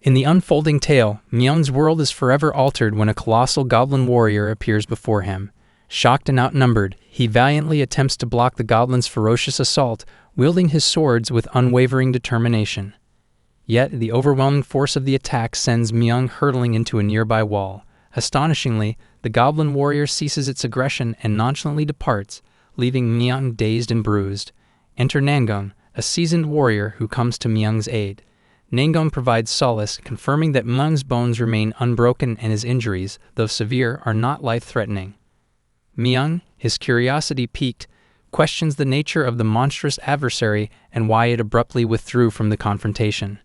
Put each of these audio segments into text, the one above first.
In the unfolding tale, Myung's world is forever altered when a colossal goblin warrior appears before him. Shocked and outnumbered, he valiantly attempts to block the goblin's ferocious assault, wielding his swords with unwavering determination. Yet, the overwhelming force of the attack sends Myung hurtling into a nearby wall. Astonishingly, the goblin warrior ceases its aggression and nonchalantly departs, leaving Myung dazed and bruised. Enter Namyung, a seasoned warrior who comes to Myung's aid. Namyung provides solace, confirming that Myung's bones remain unbroken and his injuries, though severe, are not life-threatening. Myung, his curiosity piqued, questions the nature of the monstrous adversary and why it abruptly withdrew from the confrontation.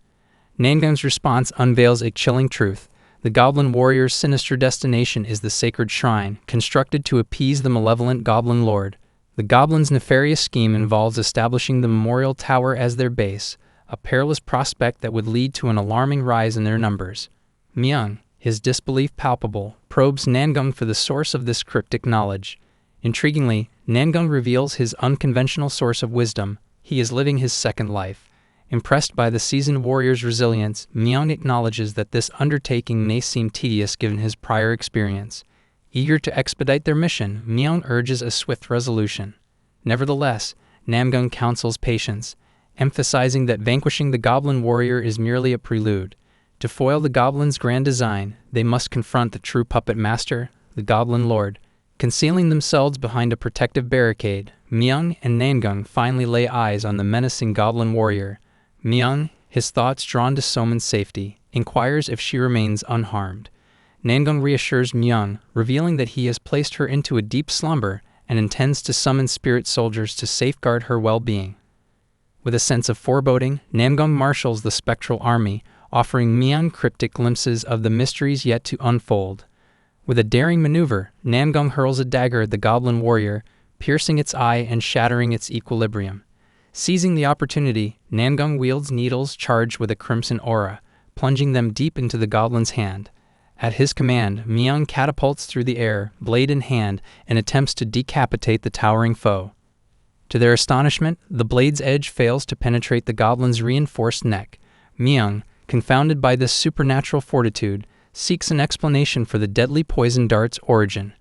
Namyung's response unveils a chilling truth. The goblin warrior's sinister destination is the sacred shrine, constructed to appease the malevolent goblin lord. The goblin's nefarious scheme involves establishing the memorial tower as their base, a perilous prospect that would lead to an alarming rise in their numbers. Myung, his disbelief palpable, probes Namyung for the source of this cryptic knowledge. Intriguingly, Namyung reveals his unconventional source of wisdom. He is living his second life. Impressed by the seasoned warrior's resilience, Myung acknowledges that this undertaking may seem tedious given his prior experience. Eager to expedite their mission, Myung urges a swift resolution. Nevertheless, Namyung counsels patience, emphasizing that vanquishing the goblin warrior is merely a prelude. To foil the goblin's grand design, they must confront the true puppet master, the goblin lord. Concealing themselves behind a protective barricade, Myung and Namyung finally lay eyes on the menacing goblin warrior. Myung, his thoughts drawn to Soman's safety, inquires if she remains unharmed. Namyung reassures Myung, revealing that he has placed her into a deep slumber and intends to summon spirit soldiers to safeguard her well-being. With a sense of foreboding, Namyung marshals the spectral army, offering Myung cryptic glimpses of the mysteries yet to unfold. With a daring maneuver, Namyung hurls a dagger at the goblin warrior, piercing its eye and shattering its equilibrium. Seizing the opportunity, Namyung wields needles charged with a crimson aura, plunging them deep into the goblin's hand. At his command, Myung catapults through the air, blade in hand, and attempts to decapitate the towering foe. To their astonishment, the blade's edge fails to penetrate the goblin's reinforced neck. Myung, confounded by this supernatural fortitude, seeks an explanation for the deadly poison dart's origin.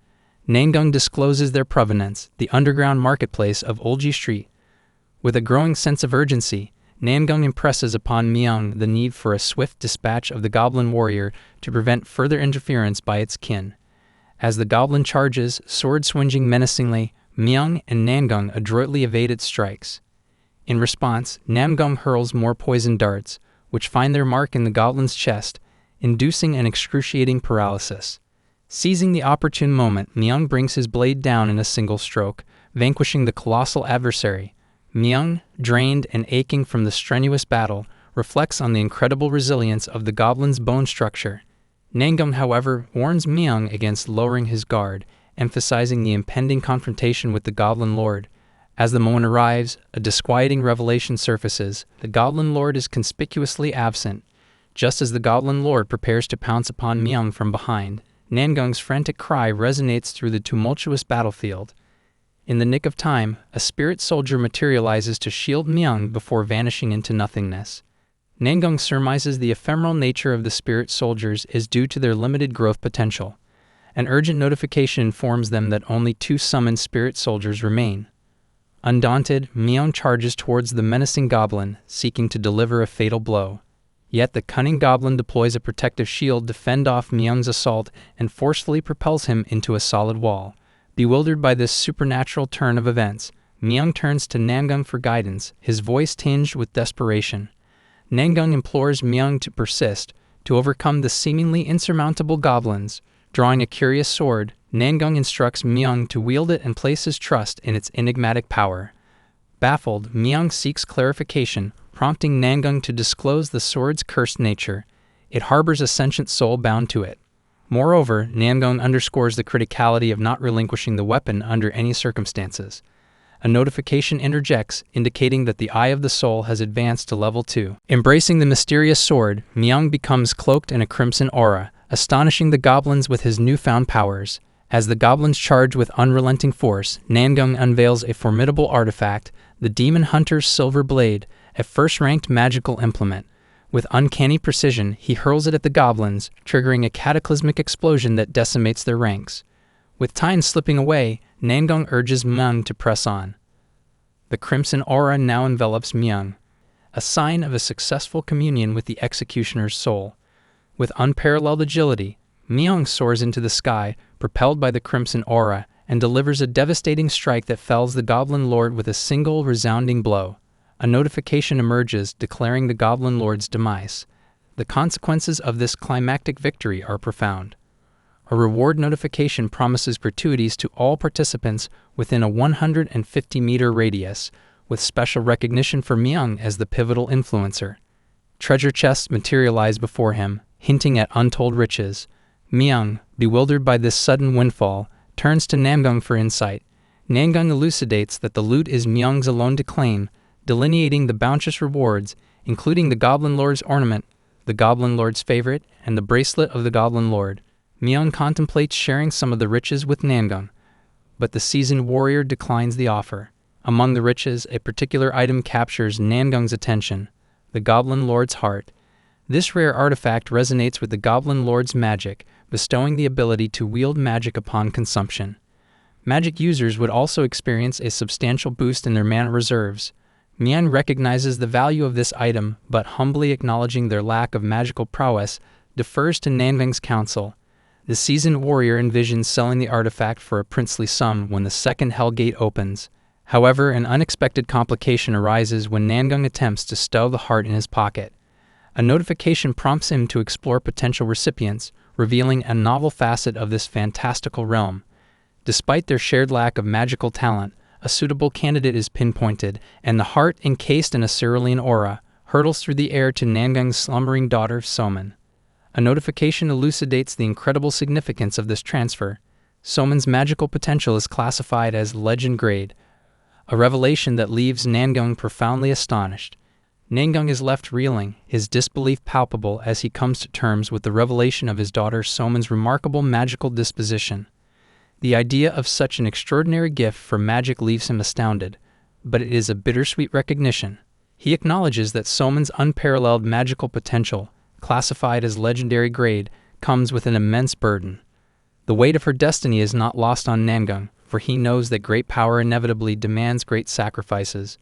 Namyung discloses their provenance, the underground marketplace of Olji Street. With a growing sense of urgency, Namyung impresses upon Myung the need for a swift dispatch of the goblin warrior to prevent further interference by its kin. As the goblin charges, sword swinging menacingly, Myung and Namyung adroitly evade its strikes. In response, Namyung hurls more poison darts, which find their mark in the goblin's chest, inducing an excruciating paralysis. Seizing the opportune moment, Myung brings his blade down in a single stroke, vanquishing the colossal adversary. Myung, drained and aching from the strenuous battle, reflects on the incredible resilience of the goblin's bone structure. Namyung, however, warns Myung against lowering his guard, emphasizing the impending confrontation with the goblin lord. As the moment arrives, a disquieting revelation surfaces. The goblin lord is conspicuously absent. Just as the goblin lord prepares to pounce upon Myung from behind, Namyung's frantic cry resonates through the tumultuous battlefield. In the nick of time, a spirit soldier materializes to shield Myung before vanishing into nothingness. Namyung surmises the ephemeral nature of the spirit soldiers is due to their limited growth potential. An urgent notification informs them that only 2 summoned spirit soldiers remain. Undaunted, Myung charges towards the menacing goblin, seeking to deliver a fatal blow. Yet the cunning goblin deploys a protective shield to fend off Myung's assault and forcefully propels him into a solid wall. Bewildered by this supernatural turn of events, Myung turns to Namyung for guidance, his voice tinged with desperation. Namyung implores Myung to persist, to overcome the seemingly insurmountable goblins. Drawing a curious sword, Namyung instructs Myung to wield it and place his trust in its enigmatic power. Baffled, Myung seeks clarification, prompting Namyung to disclose the sword's cursed nature. It harbors a sentient soul bound to it. Moreover, Namyung underscores the criticality of not relinquishing the weapon under any circumstances. A notification interjects, indicating that the Eye of the Soul has advanced to level 2. Embracing the mysterious sword, Myung becomes cloaked in a crimson aura, astonishing the goblins with his newfound powers. As the goblins charge with unrelenting force, Namyung unveils a formidable artifact, the Demon Hunter's Silver Blade, a first-ranked magical implement. With uncanny precision, he hurls it at the goblins, triggering a cataclysmic explosion that decimates their ranks. With time slipping away, Namyung urges Myung to press on. The crimson aura now envelops Myung, a sign of a successful communion with the executioner's soul. With unparalleled agility, Myung soars into the sky, propelled by the crimson aura, and delivers a devastating strike that fells the Goblin Lord with a single resounding blow. A notification emerges declaring the Goblin Lord's demise. The consequences of this climactic victory are profound. A reward notification promises gratuities to all participants within a 150-meter radius, with special recognition for Myung as the pivotal influencer. Treasure chests materialize before him, hinting at untold riches. Myung, bewildered by this sudden windfall, turns to Namyung for insight. Namyung elucidates that the loot is Myung's alone to claim, delineating the bounteous rewards, including the Goblin Lord's ornament, the Goblin Lord's favorite, and the bracelet of the Goblin Lord. Myung contemplates sharing some of the riches with Namyung, but the seasoned warrior declines the offer. Among the riches, a particular item captures Namyung's attention, the Goblin Lord's heart. This rare artifact resonates with the Goblin Lord's magic, bestowing the ability to wield magic upon consumption. Magic users would also experience a substantial boost in their mana reserves. Myung recognizes the value of this item, but humbly acknowledging their lack of magical prowess, defers to Namyung's counsel. The seasoned warrior envisions selling the artifact for a princely sum when the second Hell Gate opens. However, an unexpected complication arises when Namyung attempts to stow the heart in his pocket. A notification prompts him to explore potential recipients, revealing a novel facet of this fantastical realm. Despite their shared lack of magical talent, a suitable candidate is pinpointed, and the heart, encased in a cerulean aura, hurtles through the air to Namyung's slumbering daughter, Somin. A notification elucidates the incredible significance of this transfer. Somin's magical potential is classified as legend grade, a revelation that leaves Namyung profoundly astonished. Namyung is left reeling, his disbelief palpable as he comes to terms with the revelation of his daughter Somin's remarkable magical disposition. The idea of such an extraordinary gift for magic leaves him astounded, but it is a bittersweet recognition. He acknowledges that Somin's unparalleled magical potential, classified as legendary grade, comes with an immense burden. The weight of her destiny is not lost on Namyung, for he knows that great power inevitably demands great sacrifices.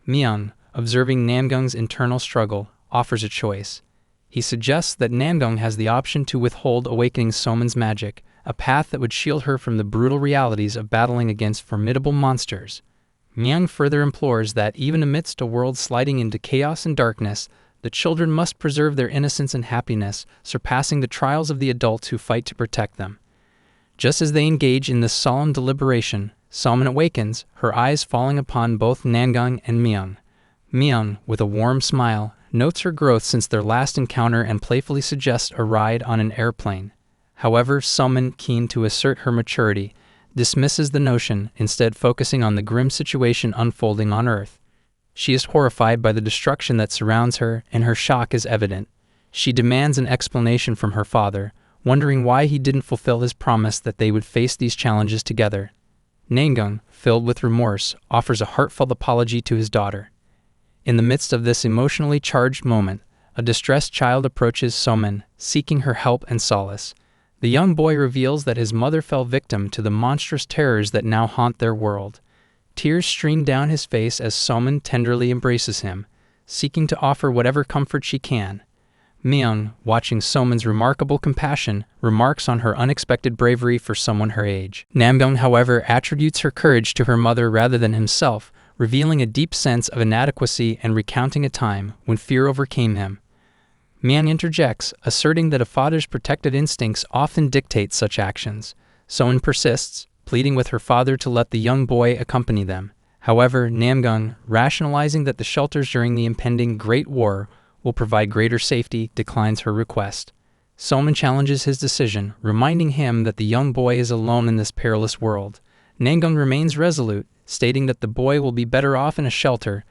Myung, observing Namyung's internal struggle, offers a choice. He suggests that Namyung has the option to withhold awakening Somin's magic, a path that would shield her from the brutal realities of battling against formidable monsters. Myung further implores that even amidst a world sliding into chaos and darkness, the children must preserve their innocence and happiness, surpassing the trials of the adults who fight to protect them. Just as they engage in this solemn deliberation, Somin awakens, her eyes falling upon both Namyung and Myung. Myung, with a warm smile, notes her growth since their last encounter and playfully suggests a ride on an airplane. However, Somin, keen to assert her maturity, dismisses the notion, instead focusing on the grim situation unfolding on Earth. She is horrified by the destruction that surrounds her, and her shock is evident. She demands an explanation from her father, wondering why he didn't fulfill his promise that they would face these challenges together. Namyung, filled with remorse, offers a heartfelt apology to his daughter. In the midst of this emotionally charged moment, a distressed child approaches Somin, seeking her help and solace. The young boy reveals that his mother fell victim to the monstrous terrors that now haunt their world. Tears stream down his face as Somin tenderly embraces him, seeking to offer whatever comfort she can. Myung, watching Somin's remarkable compassion, remarks on her unexpected bravery for someone her age. Namyung, however, attributes her courage to her mother rather than himself, revealing a deep sense of inadequacy and recounting a time when fear overcame him. Myung interjects, asserting that a father's protective instincts often dictate such actions. Somin persists, pleading with her father to let the young boy accompany them. However, Namyung, rationalizing that the shelters during the impending Great War will provide greater safety, declines her request. Somin challenges his decision, reminding him that the young boy is alone in this perilous world. Namyung remains resolute, stating that the boy will be better off in a shelter.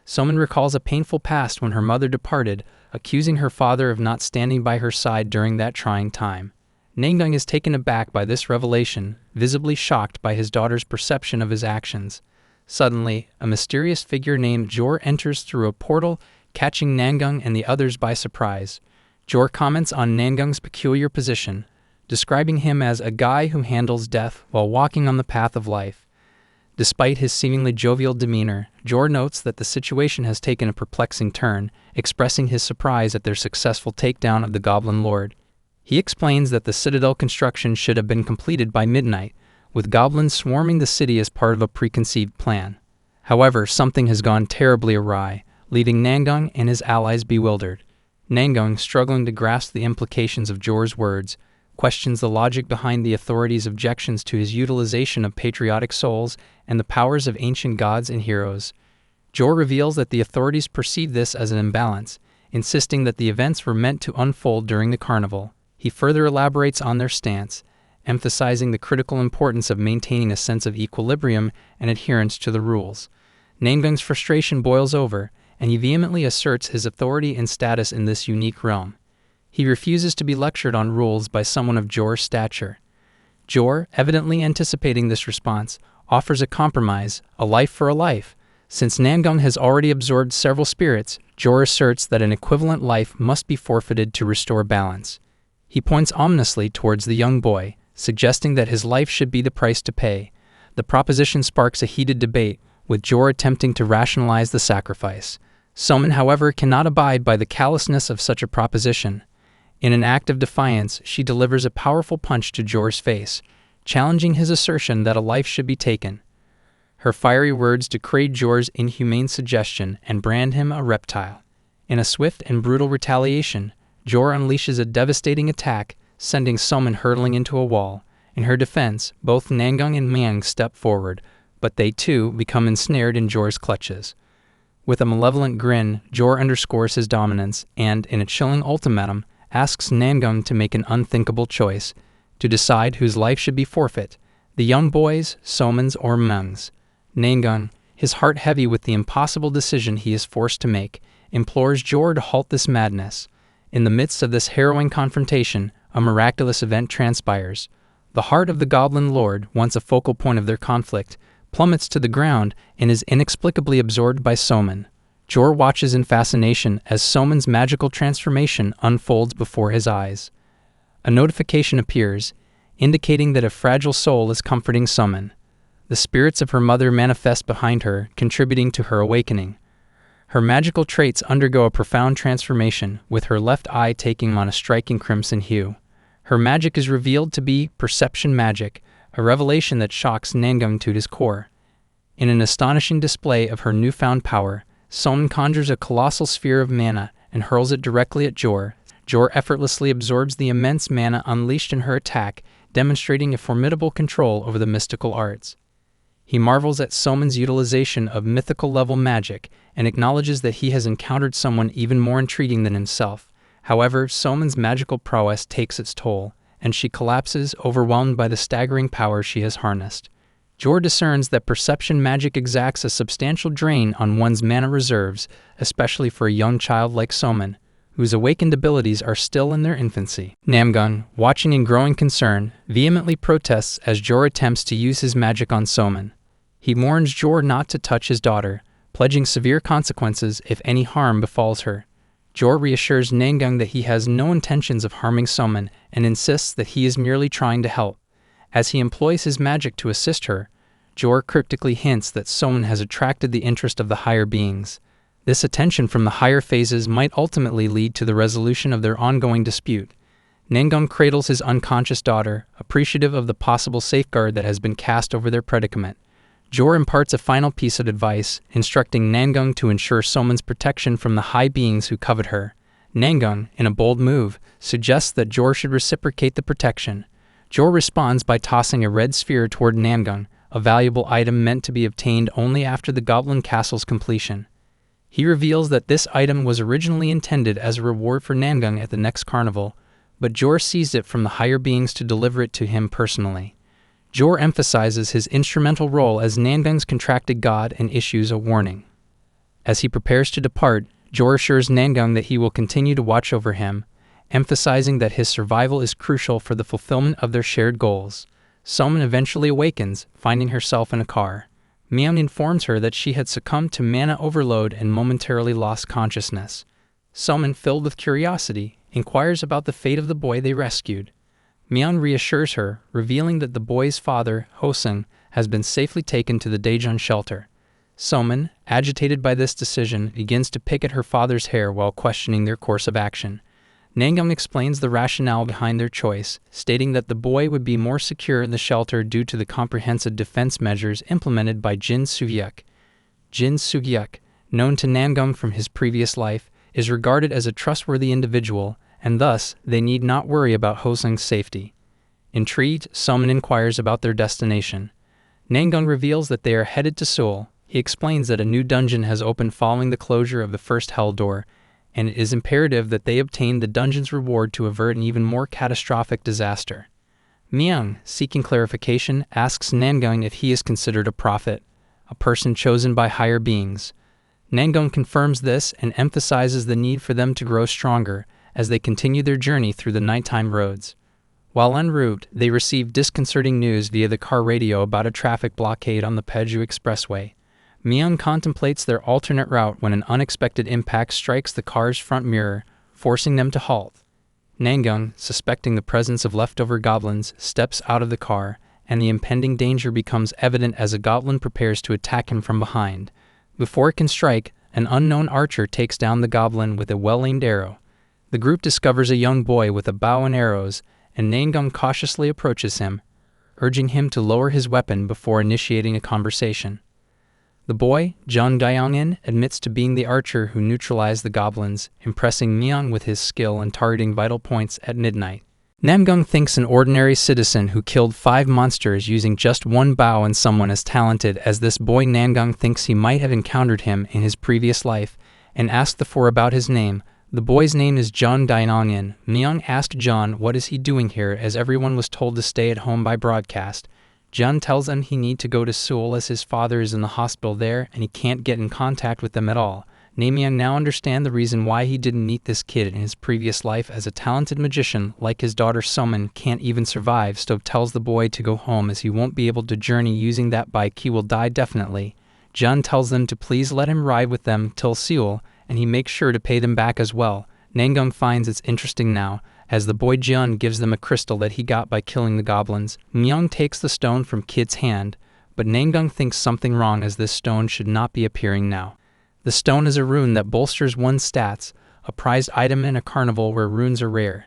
Somin recalls a painful past when her mother departed, accusing her father of not standing by her side during that trying time. Namyung is taken aback by this revelation, visibly shocked by his daughter's perception of his actions. Suddenly, a mysterious figure named Jor enters through a portal, catching Namyung and the others by surprise. Jor comments on Namyung's peculiar position, describing him as a guy who handles death while walking on the path of life. Despite his seemingly jovial demeanor, Jor notes that the situation has taken a perplexing turn, expressing his surprise at their successful takedown of the Goblin Lord. He explains that the citadel construction should have been completed by midnight, with goblins swarming the city as part of a preconceived plan. However, something has gone terribly awry, leaving Namyung and his allies bewildered. Namyung, struggling to grasp the implications of Jor's words, questions the logic behind the authorities' objections to his utilization of patriotic souls and the powers of ancient gods and heroes. Jor reveals that the authorities perceive this as an imbalance, insisting that the events were meant to unfold during the carnival. He further elaborates on their stance, emphasizing the critical importance of maintaining a sense of equilibrium and adherence to the rules. Namyung's frustration boils over, and he vehemently asserts his authority and status in this unique realm. He refuses to be lectured on rules by someone of Jor's stature. Jor, evidently anticipating this response, offers a compromise, a life for a life. Since Namyung has already absorbed several spirits, Jor asserts that an equivalent life must be forfeited to restore balance. He points ominously towards the young boy, suggesting that his life should be the price to pay. The proposition sparks a heated debate, with Jor attempting to rationalize the sacrifice. Somin, however, cannot abide by the callousness of such a proposition. In an act of defiance, she delivers a powerful punch to Jor's face, challenging his assertion that a life should be taken. Her fiery words degrade Jor's inhumane suggestion and brand him a reptile. In a swift and brutal retaliation, Jor unleashes a devastating attack, sending Somin hurtling into a wall. In her defense, both Namyung and Manhwafest step forward, but they too become ensnared in Jor's clutches. With a malevolent grin, Jor underscores his dominance and, in a chilling ultimatum, asks Namyung to make an unthinkable choice, to decide whose life should be forfeit, the young boy's, Somin's, or Manhwafest's. Namyung, his heart heavy with the impossible decision he is forced to make, implores Jor to halt this madness. In the midst of this harrowing confrontation, a miraculous event transpires. The heart of the Goblin Lord, once a focal point of their conflict, plummets to the ground and is inexplicably absorbed by Somin. Jor watches in fascination as Somin's magical transformation unfolds before his eyes. A notification appears, indicating that a fragile soul is comforting Somin. The spirits of her mother manifest behind her, contributing to her awakening. Her magical traits undergo a profound transformation, with her left eye taking on a striking crimson hue. Her magic is revealed to be perception magic, a revelation that shocks Namyung to his core. In an astonishing display of her newfound power, Somin conjures a colossal sphere of mana and hurls it directly at Jor. Jor effortlessly absorbs the immense mana unleashed in her attack, demonstrating a formidable control over the mystical arts. He marvels at Somin's utilization of mythical-level magic and acknowledges that he has encountered someone even more intriguing than himself. However, Somin's magical prowess takes its toll, and she collapses, overwhelmed by the staggering power she has harnessed. Jor discerns that perception magic exacts a substantial drain on one's mana reserves, especially for a young child like Somin, whose awakened abilities are still in their infancy. Namyung, watching in growing concern, vehemently protests as Jor attempts to use his magic on Somin. He warns Jor not to touch his daughter, pledging severe consequences if any harm befalls her. Jor reassures Namyung that he has no intentions of harming Somin and insists that he is merely trying to help. As he employs his magic to assist her, Jor cryptically hints that Somin has attracted the interest of the higher beings. This attention from the higher phases might ultimately lead to the resolution of their ongoing dispute. Namyung cradles his unconscious daughter, appreciative of the possible safeguard that has been cast over their predicament. Jor imparts a final piece of advice, instructing Namyung to ensure Somin's protection from the high beings who covet her. Namyung, in a bold move, suggests that Jor should reciprocate the protection. Jor responds by tossing a red sphere toward Namyung, a valuable item meant to be obtained only after the Goblin Castle's completion. He reveals that this item was originally intended as a reward for Namyung at the next carnival, but Jor seized it from the higher beings to deliver it to him personally. Jor emphasizes his instrumental role as Namyung's contracted god and issues a warning. As he prepares to depart, Jor assures Namyung that he will continue to watch over him, emphasizing that his survival is crucial for the fulfillment of their shared goals. Somin eventually awakens, finding herself in a car. Myung informs her that she had succumbed to mana overload and momentarily lost consciousness. Somin, filled with curiosity, inquires about the fate of the boy they rescued. Myung reassures her, revealing that the boy's father, Hosung, has been safely taken to the Daejeon shelter. Somin, agitated by this decision, begins to pick at her father's hair while questioning their course of action. Namyung explains the rationale behind their choice, stating that the boy would be more secure in the shelter due to the comprehensive defense measures implemented by Jin Soo-hyuk. Jin Soo-hyuk, known to Namyung from his previous life, is regarded as a trustworthy individual, and thus they need not worry about Hosung's safety. Intrigued, Somin inquires about their destination. Namyung reveals that they are headed to Seoul. He explains that a new dungeon has opened following the closure of the first hell door, and it is imperative that they obtain the dungeon's reward to avert an even more catastrophic disaster. Myung, seeking clarification, asks Namyung if he is considered a prophet, a person chosen by higher beings. Namyung confirms this and emphasizes the need for them to grow stronger as they continue their journey through the nighttime roads. While en route, they receive disconcerting news via the car radio about a traffic blockade on the Pyeongju Expressway. Myung contemplates their alternate route when an unexpected impact strikes the car's front mirror, forcing them to halt. Namyung, suspecting the presence of leftover goblins, steps out of the car, and the impending danger becomes evident as a goblin prepares to attack him from behind. Before it can strike, an unknown archer takes down the goblin with a well-aimed arrow. The group discovers a young boy with a bow and arrows, and Namyung cautiously approaches him, urging him to lower his weapon before initiating a conversation. The boy, Jung Dae-in, admits to being the archer who neutralized the goblins, impressing Myung with his skill in targeting vital points at midnight. Namyung thinks an ordinary citizen who killed 5 monsters using just one bow and someone as talented as this boy. Namyung thinks he might have encountered him in his previous life, and asks the 4 about his name. The boy's name is Jung Dae-in. Myung asked John what is he doing here as everyone was told to stay at home by broadcast. Jun tells him he needs to go to Seoul as his father is in the hospital there and he can't get in contact with them at all. Namyung now understands the reason why he didn't meet this kid in his previous life, as a talented magician like his daughter Somin can't even survive. Stove tells the boy to go home as he won't be able to journey using that bike, he will die definitely. Jun tells them to please let him ride with them till Seoul, and he makes sure to pay them back as well. Namyung finds it's interesting now, as the boy Jun gives them a crystal that he got by killing the goblins. Myung takes the stone from Kid's hand, but Namyung thinks something wrong as this stone should not be appearing now. The stone is a rune that bolsters one's stats, a prized item in a carnival where runes are rare.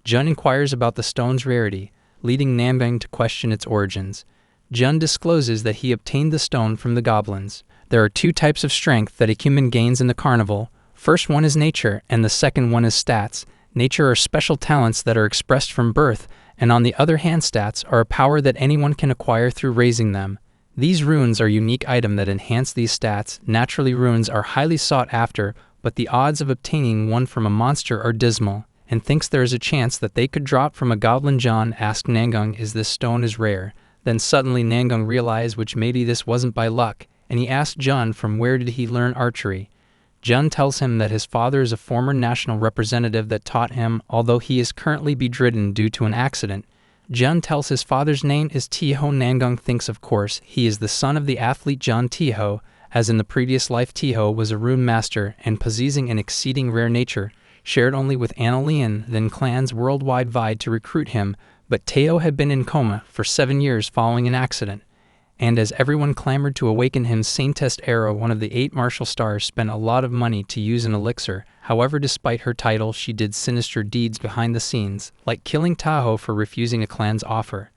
Jun inquires about the stone's rarity, leading Namyung to question its origins. Jun discloses that he obtained the stone from the goblins. There are 2 types of strength that a human gains in the carnival. First one is nature, and the second one is stats. Nature are special talents that are expressed from birth, and on the other hand stats are a power that anyone can acquire through raising them. These runes are unique items that enhance these stats. Naturally, runes are highly sought after, but the odds of obtaining one from a monster are dismal, and thinks there is a chance that they could drop from a goblin. John asks Namyung if this stone is rare. Then suddenly Namyung realizes which maybe this wasn't by luck, and he asks Jun from where did he learn archery. Jun tells him that his father is a former national representative that taught him, although he is currently bedridden due to an accident. Jun tells his father's name is Taeho. Namyung thinks of course he is the son of the athlete Jun Taeho, as in the previous life Taeho was a rune master and possessing an exceeding rare nature, shared only with Annaleon. Then clans worldwide vied to recruit him, but Taeho had been in coma for 7 years following an accident. And as everyone clamored to awaken him, Saintest Arrow, one of the 8 martial stars, spent a lot of money to use an elixir. However, despite her title, she did sinister deeds behind the scenes, like killing Taeho for refusing a clan's offer.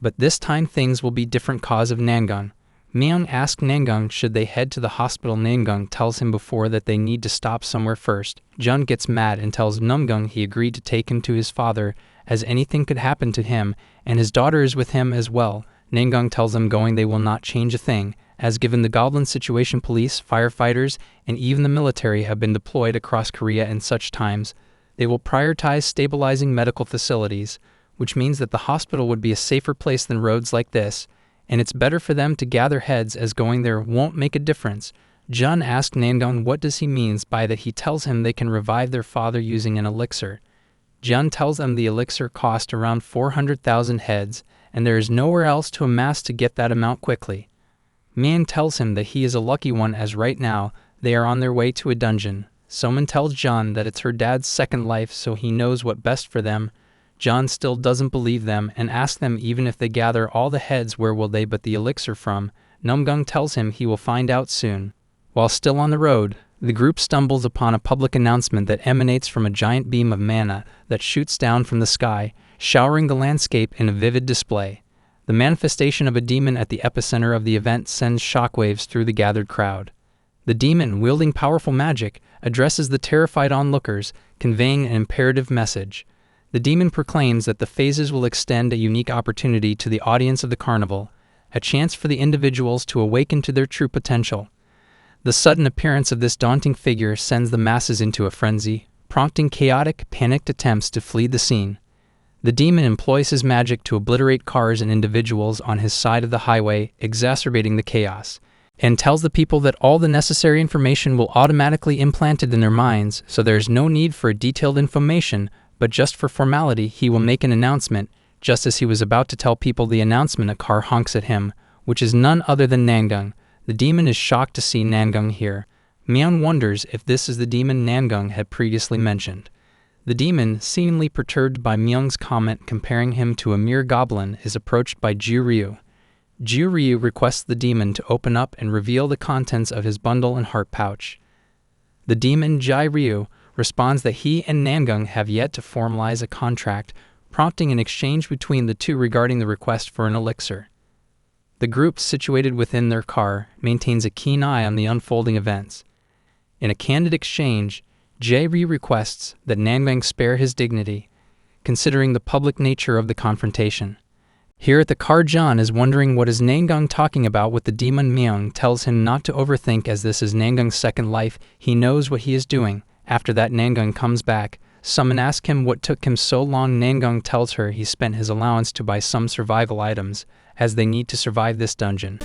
But this time things will be different cause of Namyung. Myung asks Namyung should they head to the hospital. Namyung tells him before that they need to stop somewhere first. Jun gets mad and tells Namyung he agreed to take him to his father, as anything could happen to him, and his daughter is with him as well. Namyung tells them going they will not change a thing, as given the goblin situation, police, firefighters, and even the military have been deployed across Korea in such times. They will prioritize stabilizing medical facilities, which means that the hospital would be a safer place than roads like this, and it's better for them to gather heads as going there won't make a difference. Jun asks Namyung what does he means by that. He tells him they can revive their father using an elixir. Jun tells them the elixir cost around 400,000 heads, and there is nowhere else to amass to get that amount quickly. Myung tells him that he is a lucky one as right now they are on their way to a dungeon. Someone tells John that it's her dad's second life, so he knows what's best for them. John still doesn't believe them and asks them even if they gather all the heads where will they but the elixir from. Namyung tells him he will find out soon. While still on the road, the group stumbles upon a public announcement that emanates from a giant beam of mana that shoots down from the sky, showering the landscape in a vivid display. The manifestation of a demon at the epicenter of the event sends shockwaves through the gathered crowd. The demon, wielding powerful magic, addresses the terrified onlookers, conveying an imperative message. The demon proclaims that the phases will extend a unique opportunity to the audience of the carnival, a chance for the individuals to awaken to their true potential. The sudden appearance of this daunting figure sends the masses into a frenzy, prompting chaotic, panicked attempts to flee the scene. The demon employs his magic to obliterate cars and individuals on his side of the highway, exacerbating the chaos, and tells the people that all the necessary information will automatically implanted in their minds, so there is no need for a detailed information, but just for formality he will make an announcement. Just as he was about to tell people the announcement, a car honks at him, which is none other than Namyung. The demon is shocked to see Namyung here. Myung wonders if this is the demon Namyung had previously mentioned. The demon, seemingly perturbed by Myung's comment comparing him to a mere goblin, is approached by Ju-ryu. Ju-ryu requests the demon to open up and reveal the contents of his bundle and heart pouch. The demon Ji-ryu responds that he and Namyung have yet to formalize a contract, prompting an exchange between the two regarding the request for an elixir. The group, situated within their car, maintains a keen eye on the unfolding events. In a candid exchange, Ji-ryu requests that Namyung spare his dignity, considering the public nature of the confrontation. Here at the car, John is wondering what is Namyung talking about with the demon. Myung tells him not to overthink as this is Namyung's second life. He knows what he is doing. After that, Namyung comes back. Someone asks him what took him so long. Namyung tells her he spent his allowance to buy some survival items, as they need to survive this dungeon.